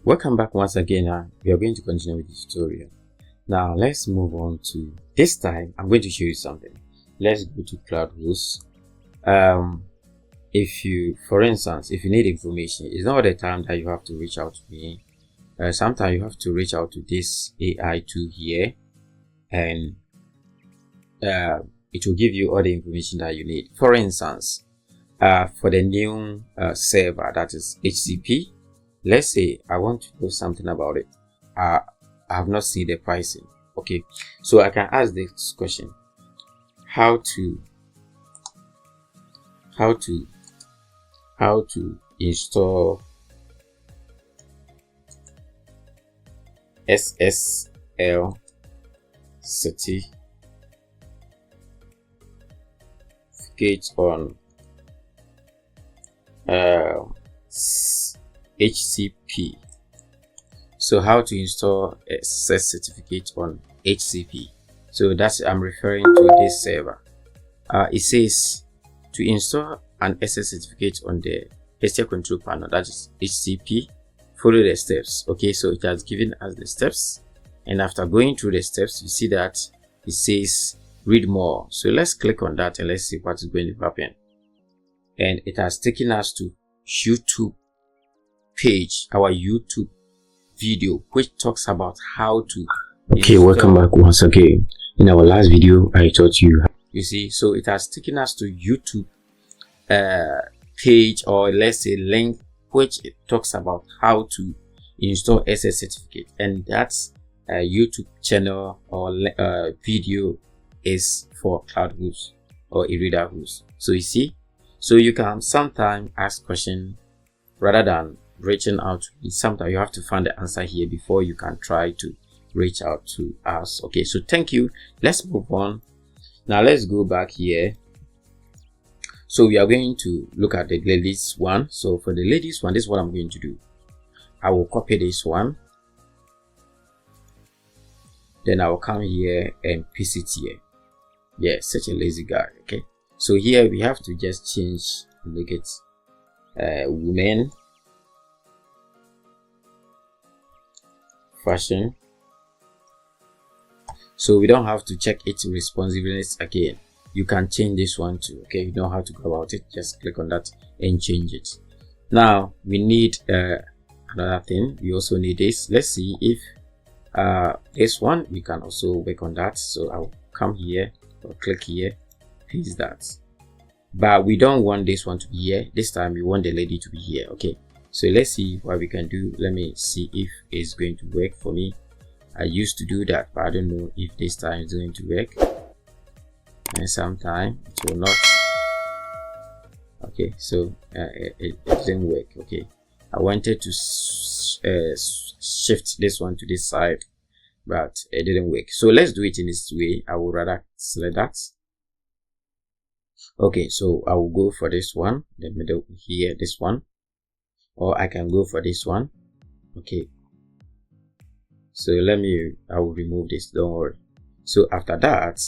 Welcome back once again, and we are going to continue with the tutorial. Now let's move on to this time. I'm going to show you something. Let's go to cloud host. For instance, if you need information, it's not all the time that you have to reach out to me. Sometimes you have to reach out to this AI tool here, and it will give you all the information that you need. For instance, for the new server, that is HCP, let's say I want to know something about it. I have not seen the pricing. Okay, so I can ask this question: how to install SSL certificate on HCP. So how to install a certificate on HCP. So that's, I'm referring to this server. It says to install an SS certificate on the STL control panel, that is HCP, follow the steps. Okay, so it has given us the steps, and after going through the steps, you see that it says read more. So let's click on that and let's see what is going to happen. And it has taken us to YouTube page, our YouTube video, which talks about how to welcome back once again. In our last video, I taught you see, so it has taken us to YouTube page, or let's say link, which it talks about how to install SS certificate, and that's a YouTube channel or video is for cloud host or e-reader host. So you see, so you can sometimes ask question rather than reaching out to me. Sometimes you have to find the answer here before you can try to reach out to us. Okay, so thank you. Let's move on. Now let's go back here. So we are going to look at the ladies one. So for the ladies one, this is what I'm going to do. I will copy this one, then I will come here and paste it here. Yeah, such a lazy guy. Okay, so here we have to just change, make it women fashion, so we don't have to check its responsiveness again. You can change this one too. Okay, you know how to go about it. Just click on that and change it. Now we need another thing. We also need this. Let's see if this one we can also work on that. So I'll come here or click here, paste that. But we don't want this one to be here. This time we want the lady to be here. Okay, so let's see what we can do. Let me see if it's going to work for me. I used to do that, but I don't know if this time it's going to work, and sometimes it will not. Okay, so it didn't work. Okay, I wanted to shift this one to this side, but it didn't work. So let's do it in this way. I would rather select that. Okay, so I will go for this one, the middle here, this one, or I can go for this one. Okay, so I will remove this, don't worry. So after that,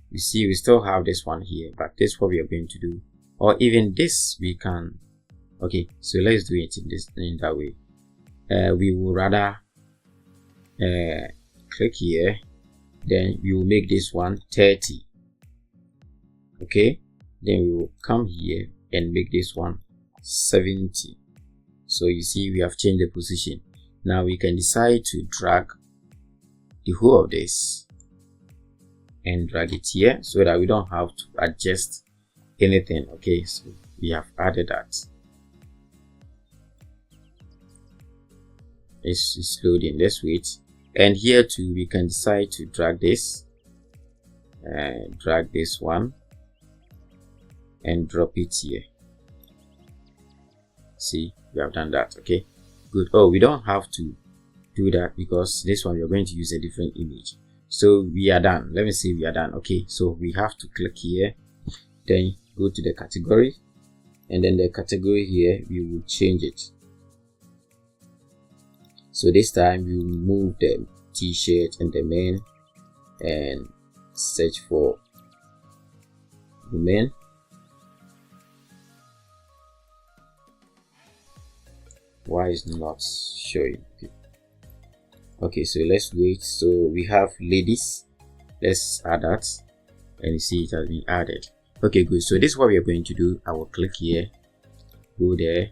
you see we still have this one here, but this is what we are going to do, or even this we can. Okay, so let's do it in that way. We will rather click here, then we will make this one 30. Okay, then we will come here and make this one 70. So you see we have changed the position. Now we can decide to drag the whole of this and drag it here so that we don't have to adjust anything. Okay, so we have added that. It's loading. Let's wait. And here too we can decide to drag this and drag this one and drop it here. See, we have done that. Okay, good. Oh, we don't have to do that because this one we are going to use a different image. So we are done. Let me see, we are done. Okay, so we have to click here, then go to the category, and then the category here we will change it. So this time we will remove the t-shirt and the men and search for women. Why is not showing? Okay, so let's wait. So we have ladies. Let's add that, and you see it has been added. Okay, good. So this is what we are going to do. I will click here, go there,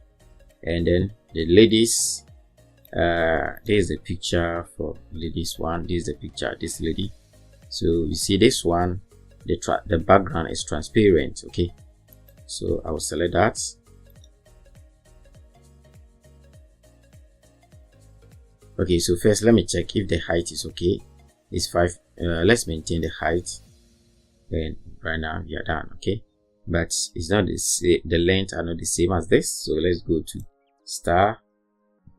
and then the ladies. There's the picture for ladies one. This is the picture, this lady. So you see this one, the background is transparent. Okay, so I will select that. Okay, so first let me check if the height is okay. It's 5. Let's maintain the height, and right now we are done. Okay, but it's not the length are not the same as this. So let's go to star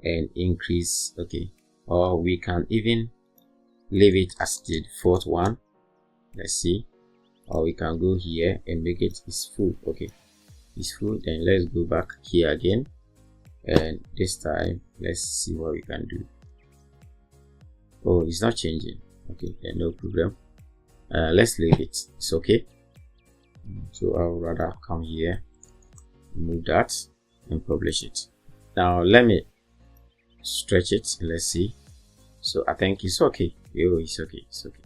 and increase. Okay, or we can even leave it as the default one. Let's see, or we can go here and make it is full. Okay, it's full. Then let's go back here again, and this time let's see what we can do. Oh, it's not changing. Okay, then no problem. Let's leave it. It's okay. So I'll rather come here, remove that, and publish it. Now let me stretch it. Let's see. So I think it's okay. Oh, it's okay. It's okay.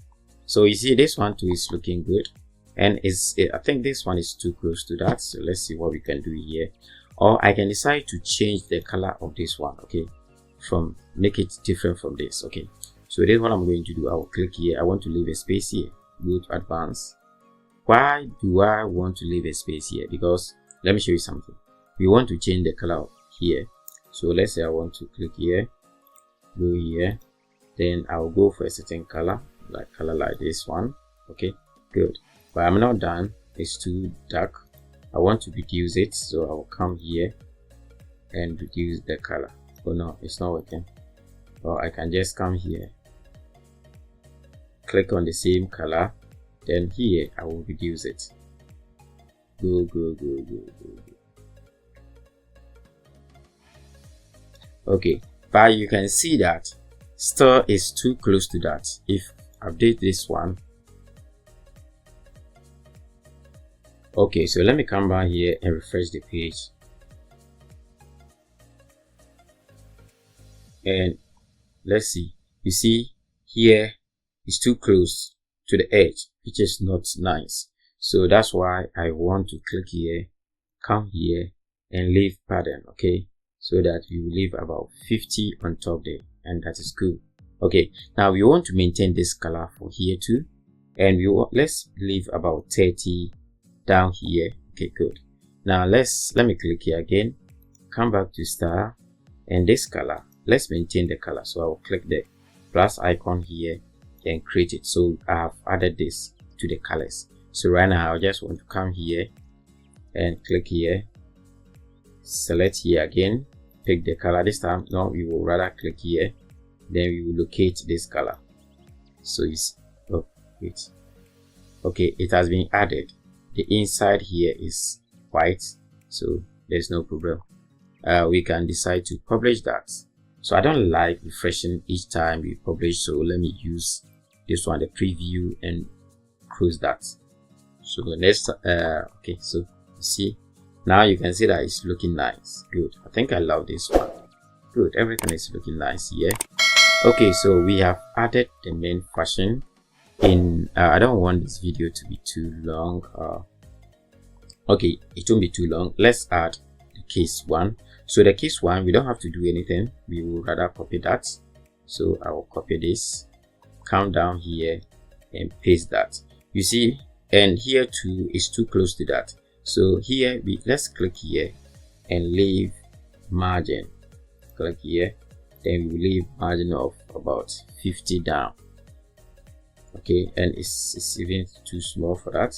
So you see this one too is looking good, and I think this one is too close to that. So let's see what we can do here. Or I can decide to change the color of this one. Okay, make it different from this. Okay. So this is what I'm going to do. I will click here. I want to leave a space here. Go to advanced. Why do I want to leave a space here? Because let me show you something. We want to change the color here. So let's say I want to click here, go here, then I'll go for a certain color like this one. Okay, good. But I'm not done. It's too dark. I want to reduce it, so I'll come here and reduce the color. Oh no, it's not working. Or I can just come here, click on the same color, then here I will reduce it. Go. Okay, but you can see that still is too close to that. If I update this one. Okay, so let me come back here and refresh the page, and let's see. You see here is too close to the edge, which is not nice. So that's why I want to click here, come here, and leave pattern. Okay, so that you will leave about 50 on top there, and that is good. Okay, now we want to maintain this color for here too, and let's leave about 30 down here. Okay, good. Now let me click here again, come back to star, and this color, let's maintain the color. So I will click the plus icon here and create it. So I have added this to the colors. So right now I just want to come here and click here, select here again, pick the color. This time no, we will rather click here, then we will locate this color. So it's okay, it has been added. The inside here is white, so there's no problem. We can decide to publish that. So I don't like refreshing each time we publish, so let me use this one, the preview, and close that. So next, okay, so you see now you can see that it's looking nice. Good. I think I love this one. Good, everything is looking nice here. Okay, so we have added the main fashion in. I don't want this video to be too long. Okay, it won't be too long. Let's add the case one. So the case one, we don't have to do anything. We will rather copy that. So I will copy this, come down here and paste that. You see, and here too is too close to that. So here let's click here and leave margin. Click here, then we will leave margin of about 50 down. Okay, and it's even too small for that.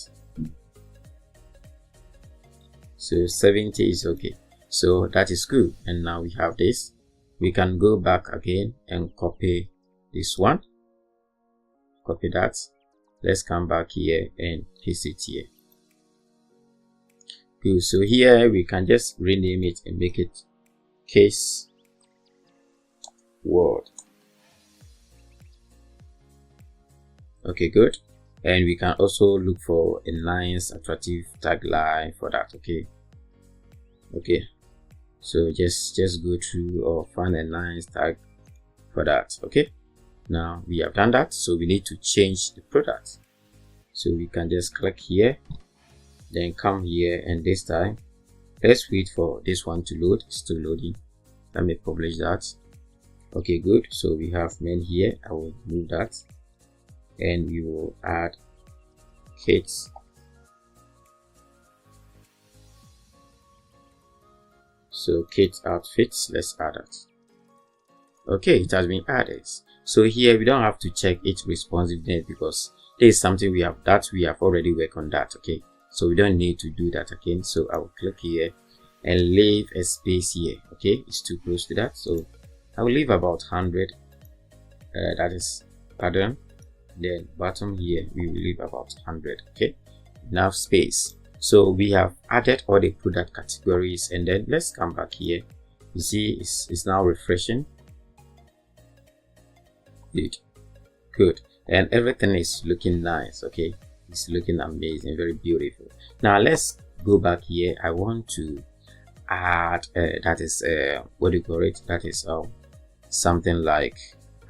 So 70 is okay. So that is good. And now we have this. We can go back again and copy this one. Copy that. Let's come back here and paste it here. Good. So here we can just rename it and make it case word. Okay, good. And we can also look for a nice attractive tagline for that. Okay, So just go through or find a nice tag for that. Okay, now we have done that, so we need to change the product. So we can just click here, then come here, and this time let's wait for this one to load. It's still loading. Let me publish that. Okay, good. So we have men here. I will remove that, and we will add kids. So kids outfits, let's add that. Okay, it has been added. So here we don't have to check its responsiveness because there is something we have already worked on that. Okay, so we don't need to do that again. So I will click here and leave a space here. Okay, it's too close to that, so I will leave about 100. That is pardon. Then bottom here we will leave about 100. Okay, enough space. So we have added all the product categories, and then let's come back here. You see it's now refreshing. Good, and everything is looking nice. Okay, it's looking amazing, very beautiful. Now let's go back here. I want to add that is what do you call it, that is something like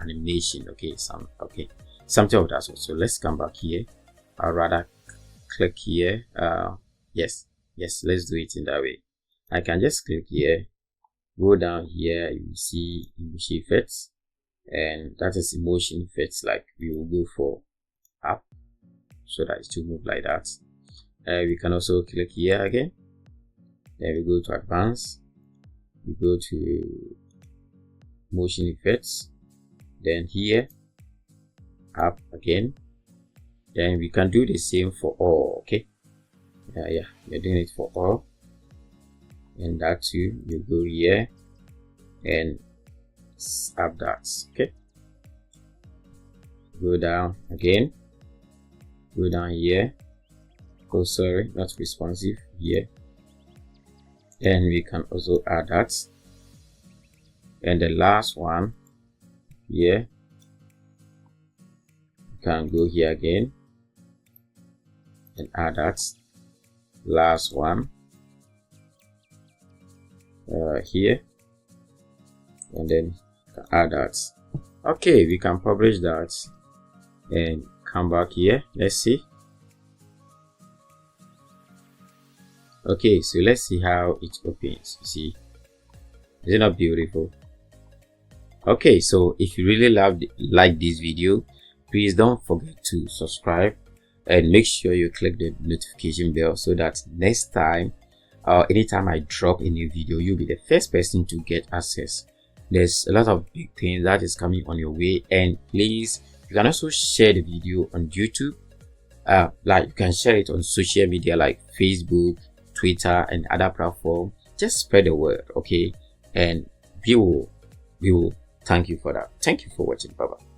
animation. Okay, something of that sort. So let's come back here. I'll rather click here. Yes, let's do it in that way. I can just click here, go down here, you will see emotion effects, and that is emotion effects. Like we will go for up so that it will move like that. We can also click here again, then we go to advanced, we go to motion effects, then here up again, then we can do the same for all. Okay, yeah, we're doing it for all, and that too, you go here and up that. Okay, go down again, go down here, oh sorry, not responsive here, and we can also add that, and the last one here, you can go here again and add that last one here, and then add that. Okay, we can publish that and come back here. Let's see. Okay, so let's see how it opens. You see, is it not beautiful? Okay, so if you really like this video, please don't forget to subscribe and make sure you click the notification bell so that next time anytime I drop a new video, you'll be the first person to get access. There's a lot of big things that is coming on your way, and please, you can also share the video on YouTube. Like you can share it on social media like Facebook, Twitter, and other platforms. Just spread the word, okay? And we will thank you for that. Thank you for watching. Bye bye.